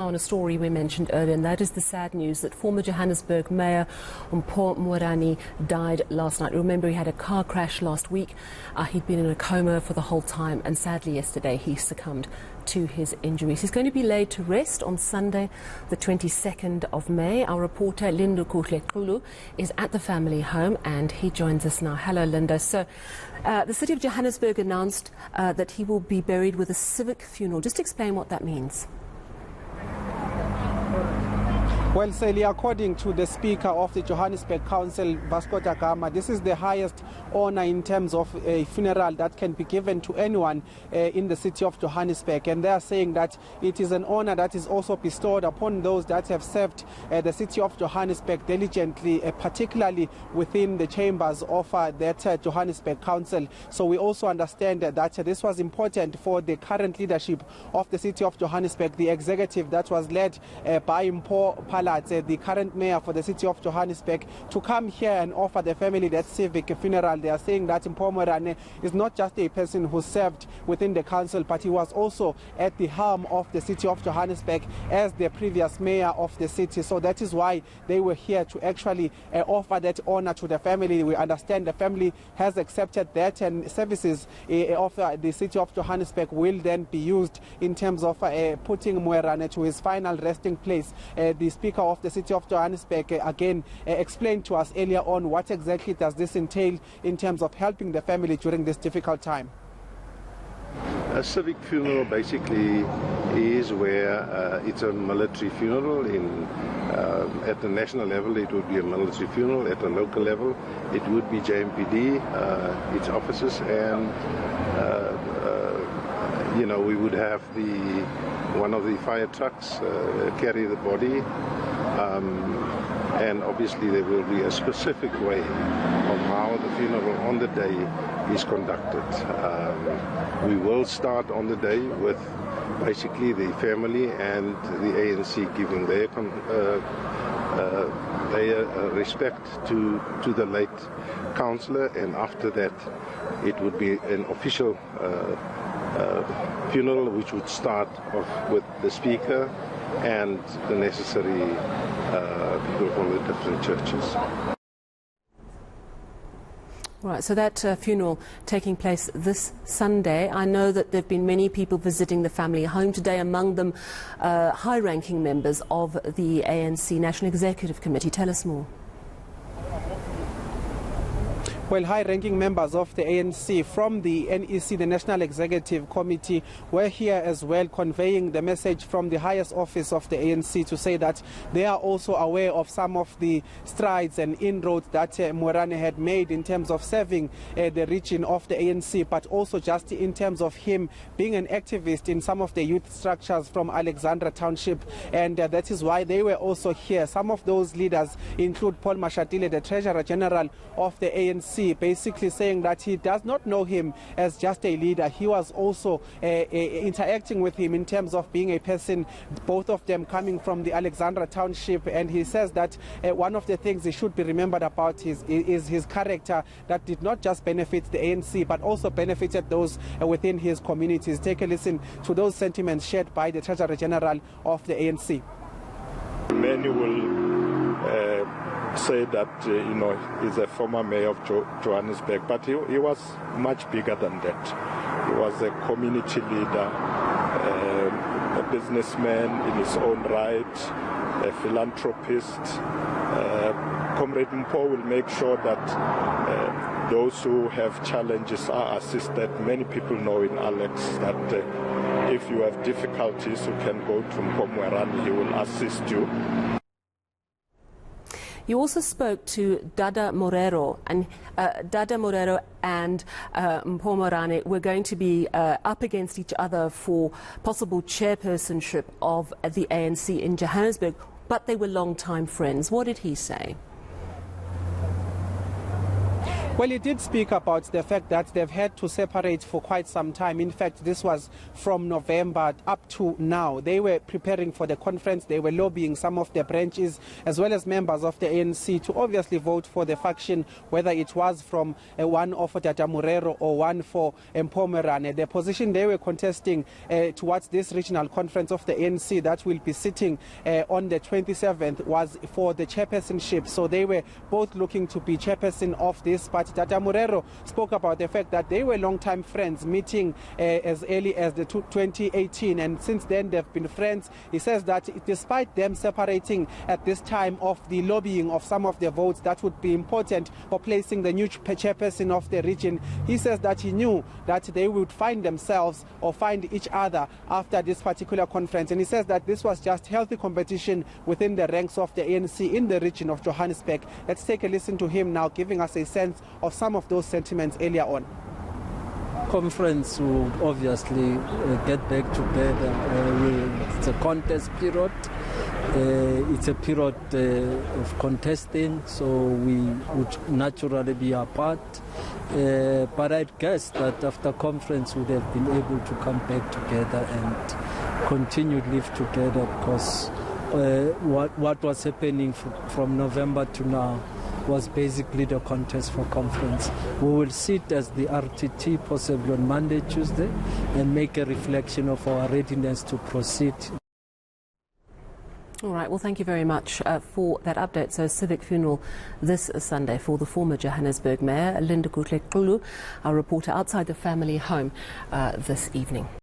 On a story we mentioned earlier, and that is the sad news that former Johannesburg Mayor Mpho Moerane died last night. Remember, he had a car crash last week. He'd been in a coma for the whole time, and sadly yesterday he succumbed to his injuries. He's going to be laid to rest on Sunday, the 22nd of May. Our reporter Lindokuhle Xulu is at the family home, and he joins us now. Hello, Linda. So, the city of Johannesburg announced that he will be buried with a civic funeral. Just explain what that means. Well, Sally, according to the Speaker of the Johannesburg Council, Vasco da Gama, this is the highest honor in terms of a funeral that can be given to anyone in the city of Johannesburg. And they are saying that it is an honor that is also bestowed upon those that have served the city of Johannesburg diligently, particularly within the chambers of that Johannesburg Council. So we also understand that this was important for the current leadership of the city of Johannesburg, the executive that was led by Mpho, the current mayor for the city of Johannesburg, to come here and offer the family that civic funeral. They are saying that Mpho Moerane is not just a person who served within the council, but he was also at the helm of the city of Johannesburg as the previous mayor of the city. So that is why they were here to actually offer that honor to the family. We understand the family has accepted that, and services of the city of Johannesburg will then be used in terms of putting Moerane to his final resting place. The Speaker of the city of Johannesburg again explained to us earlier on what exactly does this entail in terms of helping the family during this difficult time. A civic funeral basically is where it's a military funeral. At the national level it would be a military funeral. At the local level it would be JMPD, its officers, and we would have one of the fire trucks carry the body, and obviously there will be a specific way of how the funeral on the day is conducted. We will start on the day with basically the family and the ANC giving their respect to the late councillor, and after that it would be an official funeral which would start off with the Speaker and the necessary people from the different churches. Right, so that funeral taking place this Sunday. I know that there have been many people visiting the family home today, among them high-ranking members of the ANC National Executive Committee. Tell us more. Well, high-ranking members of the ANC from the NEC, the National Executive Committee, were here as well, conveying the message from the highest office of the ANC to say that they are also aware of some of the strides and inroads that Moerane had made in terms of serving the region of the ANC, but also just in terms of him being an activist in some of the youth structures from Alexandra Township, and that is why they were also here. Some of those leaders include Paul Mashatile, the Treasurer General of the ANC, basically saying that he does not know him as just a leader. He was also interacting with him in terms of being a person, both of them coming from the Alexandra Township, and he says that one of the things he should be remembered about is his character that did not just benefit the ANC but also benefited those within his communities. Take a listen to those sentiments shared by the Treasurer General of the ANC. Many will say that he's a former mayor of Johannesburg, but he was much bigger than that. He was a community leader, a businessman in his own right, a philanthropist. Comrade Mpho will make sure that those who have challenges are assisted. Many people know in Alex that if you have difficulties, you can go to Mpho Moerane, he will assist you. You also spoke to Dada Morero, and Mpho Moerane were going to be up against each other for possible chairpersonship of the ANC in Johannesburg, but they were long-time friends. What did he say? Well, he did speak about the fact that they've had to separate for quite some time. In fact, this was from November up to now. They were preparing for the conference. They were lobbying some of the branches as well as members of the ANC to obviously vote for the faction, whether it was from one for Tata Morero or one for Mpho Moerane. The position they were contesting towards this regional conference of the ANC that will be sitting on the 27th was for the chairpersonship. So they were both looking to be chairperson of this party. Tata Morero spoke about the fact that they were long-time friends, meeting as early as the 2018, and since then they've been friends. He says that despite them separating at this time of the lobbying of some of the votes that would be important for placing the new chairperson of the region, he says that he knew that they would find themselves or find each other after this particular conference. And he says that this was just healthy competition within the ranks of the ANC in the region of Johannesburg. Let's take a listen to him now, giving us a sense of some of those sentiments earlier on. Conference would obviously get back together. It's a contest period. It's a period of contesting, so we would naturally be apart. But I'd guess that after conference we would have been able to come back together and continue to live together, because what was happening from November to now was basically the contest for conference. We will sit as the RTT possibly on Monday, Tuesday, and make a reflection of our readiness to proceed. All right, well, thank you very much for that update. So, civic funeral this Sunday for the former Johannesburg Mayor, Lindokuhle Xulu, our reporter outside the family home this evening.